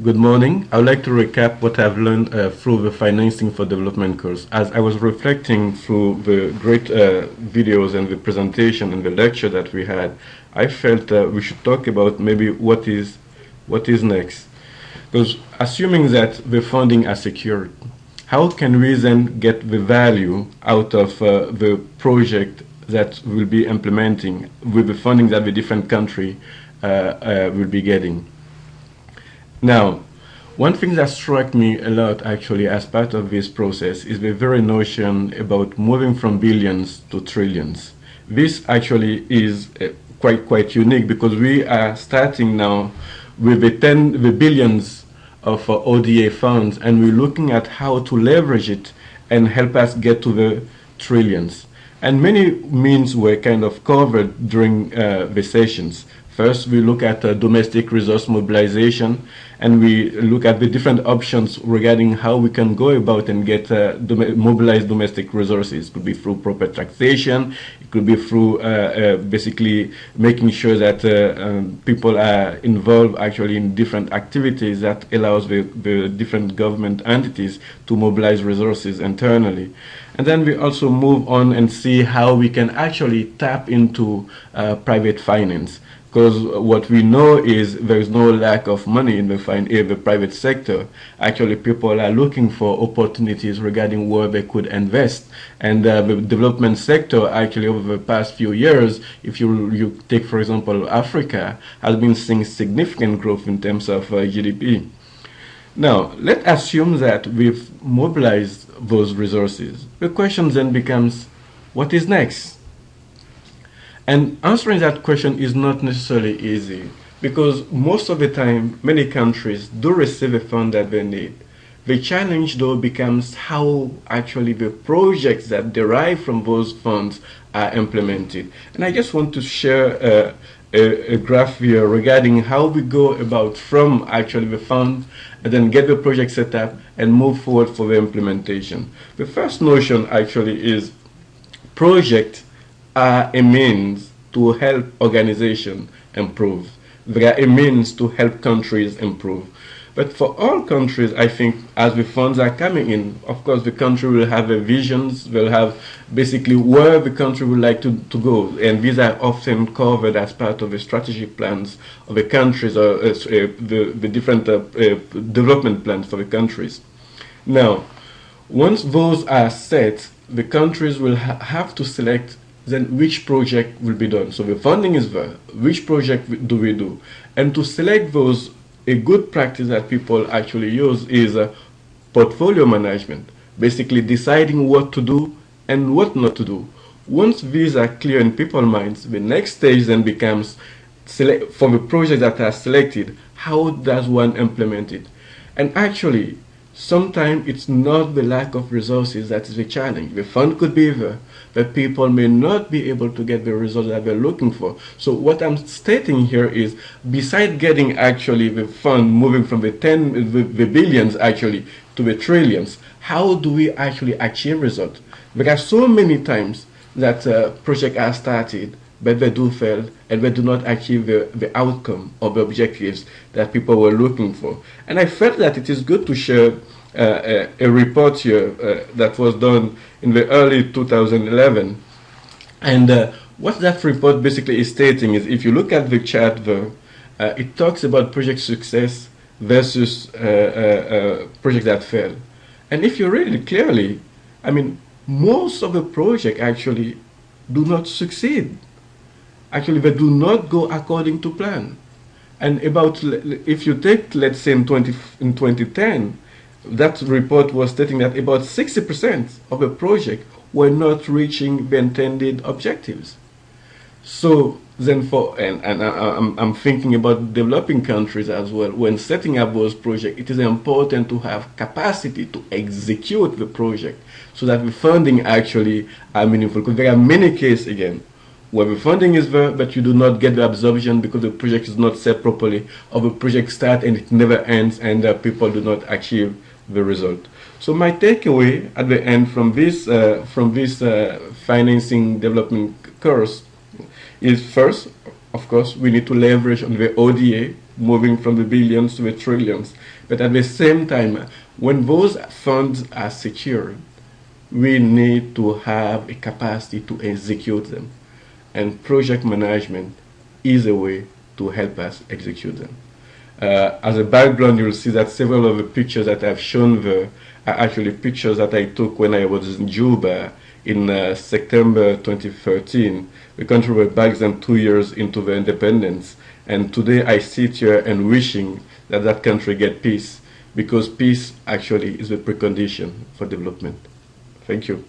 Good morning. I would like to recap what I've learned through the Financing for Development course. As I was reflecting through the great videos and the presentation and the lecture that we had, I felt we should talk about maybe what is next. Because assuming that the funding are secured, how can we then get the value out of the project that we'll be implementing with the funding that the different country will be getting? Now, one thing that struck me a lot actually as part of this process is the very notion about moving from billions to trillions. This actually is quite unique because we are starting now with the billions of ODA funds, and we're looking at how to leverage it and help us get to the trillions. And many means were kind of covered during the sessions. First, we look at domestic resource mobilization, and we look at the different options regarding how we can go about and get mobilize domestic resources. It could be through proper taxation, it could be through basically making sure that people are involved actually in different activities that allows the different government entities to mobilize resources internally. And then we also move on and see how we can actually tap into private finance. Because what we know is there is no lack of money in the private sector. Actually, people are looking for opportunities regarding where they could invest. And the development sector, actually, over the past few years, if you take, for example, Africa, has been seeing significant growth in terms of GDP. Now, let's assume that we've mobilized those resources. The question then becomes, what is next? And answering that question is not necessarily easy because most of the time, many countries do receive the fund that they need. The challenge, though, becomes how actually the projects that derive from those funds are implemented. And I just want to share a graph here regarding how we go about from actually the fund and then get the project set up and move forward for the implementation. The first notion actually is project are a means to help organizations improve. They are a means to help countries improve. But for all countries, I think as the funds are coming in, of course, the country will have a visions, will have basically where the country would like to go. And these are often covered as part of the strategic plans of the countries or the different development plans for the countries. Now, once those are set, the countries will have to select then which project will be done. So the funding is there. Which project do we do? And to select those, a good practice that people actually use is portfolio management, basically deciding what to do and what not to do. Once these are clear in people's minds, the next stage then becomes, for the projects that are selected, how does one implement it? And actually, sometimes it's not the lack of resources that is the challenge. The fund could be there, but people may not be able to get the results that they're looking for. So what I'm stating here is, besides getting actually the fund moving from the billions actually to the trillions, how do we actually achieve results? There are so many times that projects are started, but they do fail and they do not achieve the outcome or the objectives that people were looking for. And I felt that it is good to share a report here that was done in the early 2011. And what that report basically is stating is, if you look at the chart there, it talks about project success versus projects that fail. And if you read it clearly, I mean, most of the projects actually do not succeed. Actually, they do not go according to plan. And about, if you take, let's say in 2010, that report was stating that about 60% of the project were not reaching the intended objectives. So then I'm thinking about developing countries as well. When setting up those projects, it is important to have capacity to execute the project so that the funding actually are meaningful. Because there are many cases, again, where the funding is there, but you do not get the absorption because the project is not set properly, or the project starts and it never ends, and people do not achieve the result. So my takeaway at the end from this financing development course is, first, of course, we need to leverage on the ODA moving from the billions to the trillions. But at the same time, when those funds are secured, we need to have a capacity to execute them. And project management is a way to help us execute them. As a background, you'll see that several of the pictures that I've shown there are actually pictures that I took when I was in Juba in September 2013. The country was back then 2 years into the independence. And today I sit here and wishing that that country get peace, because peace actually is a precondition for development. Thank you.